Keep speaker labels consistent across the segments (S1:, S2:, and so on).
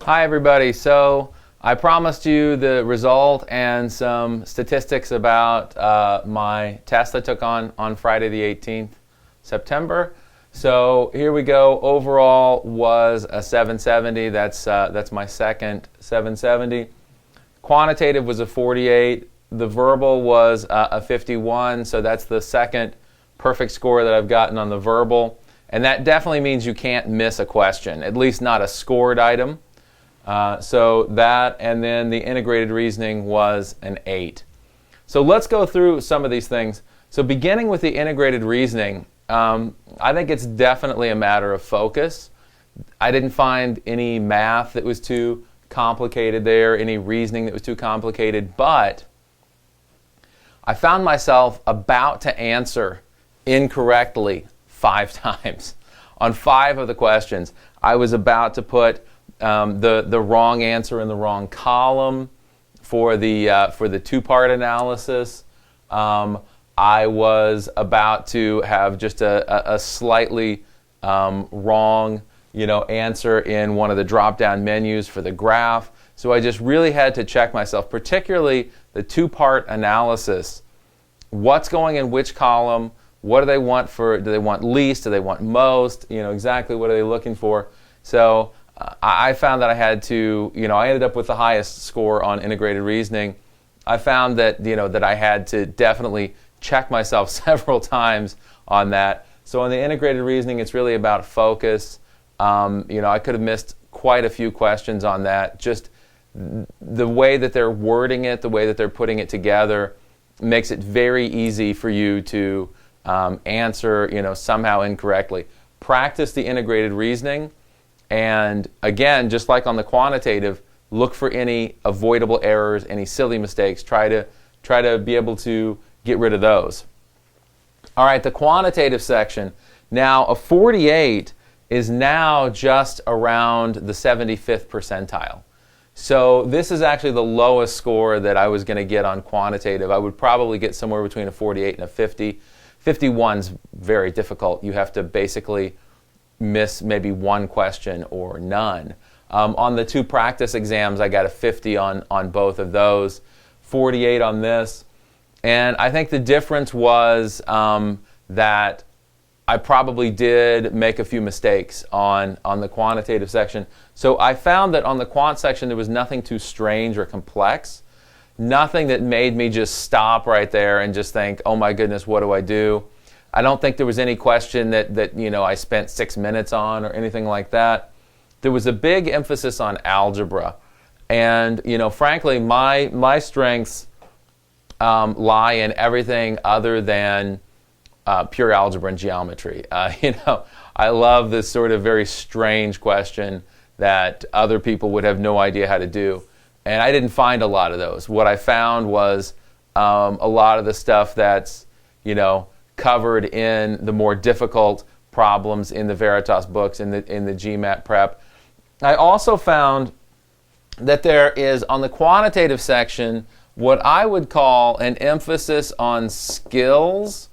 S1: Hi everybody. So I promised you the result and some statistics about my test I took on Friday the 18th September. So here we go. Overall was a 770. That's my second 770. Quantitative was a 48. The verbal was a 51. So that's the second perfect score that I've gotten on the verbal. And that definitely means you can't miss a question, at least not a scored item. So that, and then the integrated reasoning was an 8. So let's go through some of these things. So beginning with the integrated reasoning, I think it's definitely a matter of focus. I didn't find any math that was too complicated there, any reasoning that was too complicated, but I found myself about to answer incorrectly 5 times. On 5 of the questions, I was about to put the wrong answer in the wrong column for the two-part analysis. I was about to have just a slightly wrong, answer in one of the drop-down menus for the graph. So I just really had to check myself, particularly the two-part analysis. What's going in which column? What do they want do they want least? Do they want most? Exactly what are they looking for? So I found that I had to, I ended up with the highest score on integrated reasoning. I found that, that I had to definitely check myself several times on that. So on the integrated reasoning, it's really about focus. I could have missed quite a few questions on that. Just the way that they're wording it, the way that they're putting it together, makes it very easy for you to answer, somehow incorrectly. Practice the integrated reasoning. And again, just like on the quantitative, look for any avoidable errors, any silly mistakes. Try to be able to get rid of those. All right, the quantitative section. Now, a 48 is now just around the 75th percentile. So this is actually the lowest score that I was going to get on quantitative. I would probably get somewhere between a 48 and a 50. 51's very difficult. You have to basically miss maybe one question or none. On the 2 practice exams, I got a 50 on both of those, 48 on this. And I think the difference was that I probably did make a few mistakes on the quantitative section. So I found that on the quant section, there was nothing too strange or complex, nothing that made me just stop right there and just think, oh my goodness, what do I do? I don't think there was any question that I spent 6 minutes on or anything like that. There was a big emphasis on algebra. And, frankly, my strengths lie in everything other than pure algebra and geometry. I love this sort of very strange question that other people would have no idea how to do. And I didn't find a lot of those. What I found was a lot of the stuff that's, covered in the more difficult problems in the Veritas books, in the GMAT prep. I also found that there is, on the quantitative section, what I would call an emphasis on skills,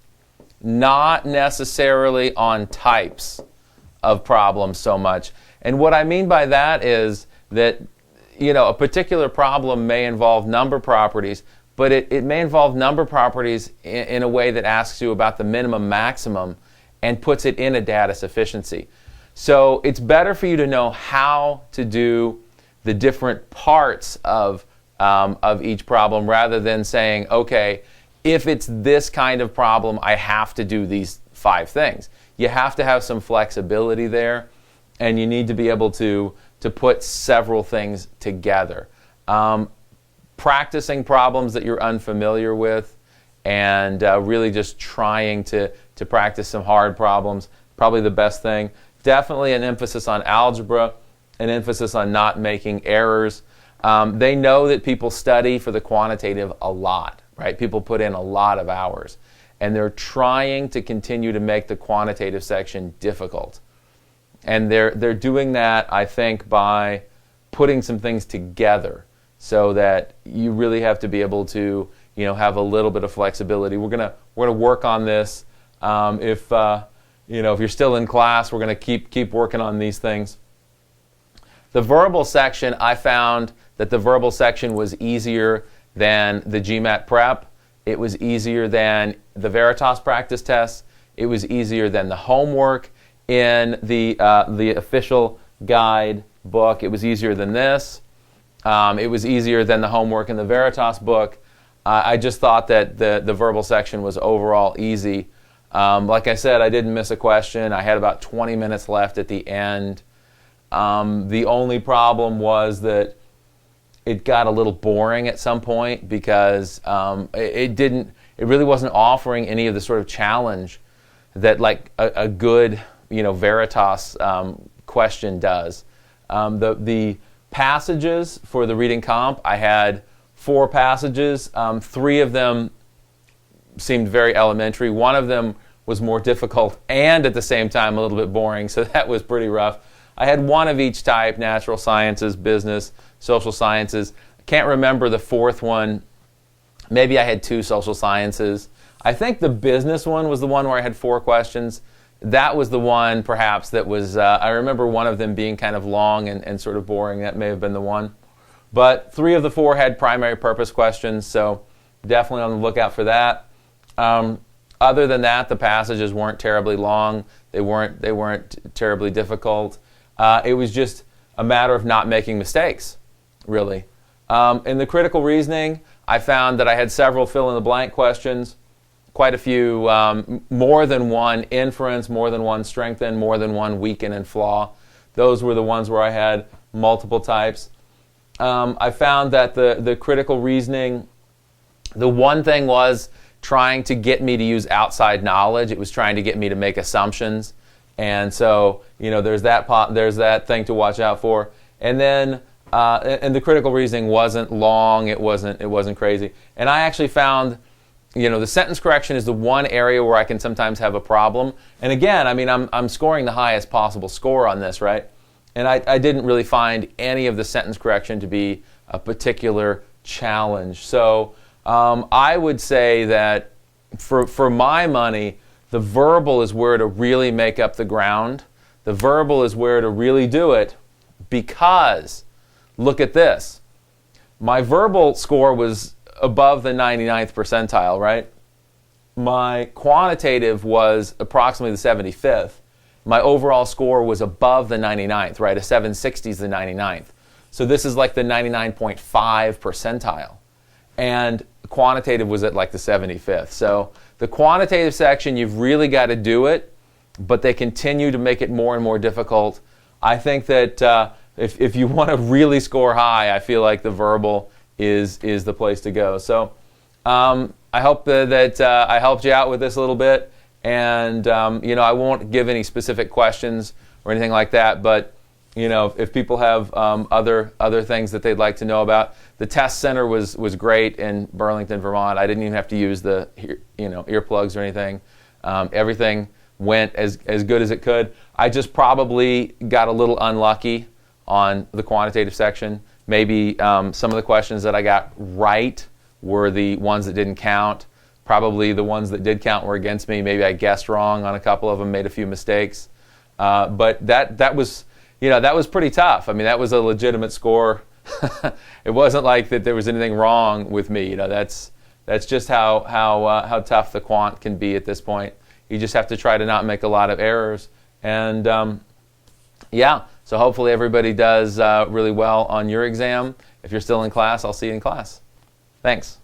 S1: not necessarily on types of problems so much. And what I mean by that is that, a particular problem may involve number properties, but it may involve number properties in a way that asks you about the minimum maximum and puts it in a data sufficiency. So it's better for you to know how to do the different parts of each problem rather than saying, okay, if it's this kind of problem, I have to do these 5 things. You have to have some flexibility there, and you need to be able to put several things together. Practicing problems that you're unfamiliar with and really just trying to practice some hard problems, probably the best thing. Definitely an emphasis on algebra, an emphasis on not making errors. They know that people study for the quantitative a lot, right? People put in a lot of hours, and they're trying to continue to make the quantitative section difficult. And they're doing that, I think, by putting some things together, so that you really have to be able to, have a little bit of flexibility. We're gonna work on this. If you're still in class, we're gonna keep working on these things. The verbal section, I found that the verbal section was easier than the GMAT prep. It was easier than the Veritas practice tests. It was easier than the homework in the official guide book. It was easier than this. It was easier than the homework in the Veritas book. I just thought that the verbal section was overall easy. Like I said, I didn't miss a question. I had about 20 minutes left at the end. The only problem was that it got a little boring at some point because it really wasn't offering any of the sort of challenge that like a good Veritas question does. The passages for the reading comp, I had 4 passages. 3 of them seemed very elementary. One of them was more difficult and at the same time a little bit boring, so that was pretty rough. I had 1 of each type: natural sciences, business, social sciences. I can't remember the 4th one. Maybe I had 2 social sciences. I think the business one was the one where I had 4 questions. That was the one, perhaps, that was, I remember one of them being kind of long and sort of boring. That may have been the one. But 3 of the 4 had primary purpose questions, so definitely on the lookout for that. Other than that, the passages weren't terribly long. They weren't terribly difficult. It was just a matter of not making mistakes, really. In the critical reasoning, I found that I had several fill-in-the-blank questions, quite a few, more than one inference, more than one strengthen, more than one weaken and flaw. Those were the ones where I had multiple types. I found that the critical reasoning, the one thing was trying to get me to use outside knowledge. It was trying to get me to make assumptions. And so, there's that thing to watch out for. And then, and the critical reasoning wasn't long. It wasn't crazy. And I actually found, the sentence correction is the one area where I can sometimes have a problem. And again, I'm scoring the highest possible score on this, right? And I didn't really find any of the sentence correction to be a particular challenge. So I would say that for my money, the verbal is where to really make up the ground. The verbal is where to really do it, because look at this. My verbal score was above the 99th percentile, right? My quantitative was approximately the 75th. My overall score was above the 99th, right? A 760 is the 99th. So this is like the 99.5 percentile. And quantitative was at like the 75th. So the quantitative section, you've really got to do it, but they continue to make it more and more difficult. I think that if you want to really score high, I feel like the verbal is the place to go. So I hope that I helped you out with this a little bit. And I won't give any specific questions or anything like that, but if people have other things that they'd like to know about, the test center was great in Burlington, Vermont. I didn't even have to use the earplugs or anything. Everything went as good as it could. I just probably got a little unlucky on the quantitative section. Maybe some of the questions that I got right were the ones that didn't count. Probably the ones that did count were against me. Maybe I guessed wrong on a couple of them, made a few mistakes. But that was pretty tough. That was a legitimate score. It wasn't like that there was anything wrong with me. That's just how tough the quant can be at this point. You just have to try to not make a lot of errors. And so hopefully everybody does really well on your exam. If you're still in class, I'll see you in class. Thanks.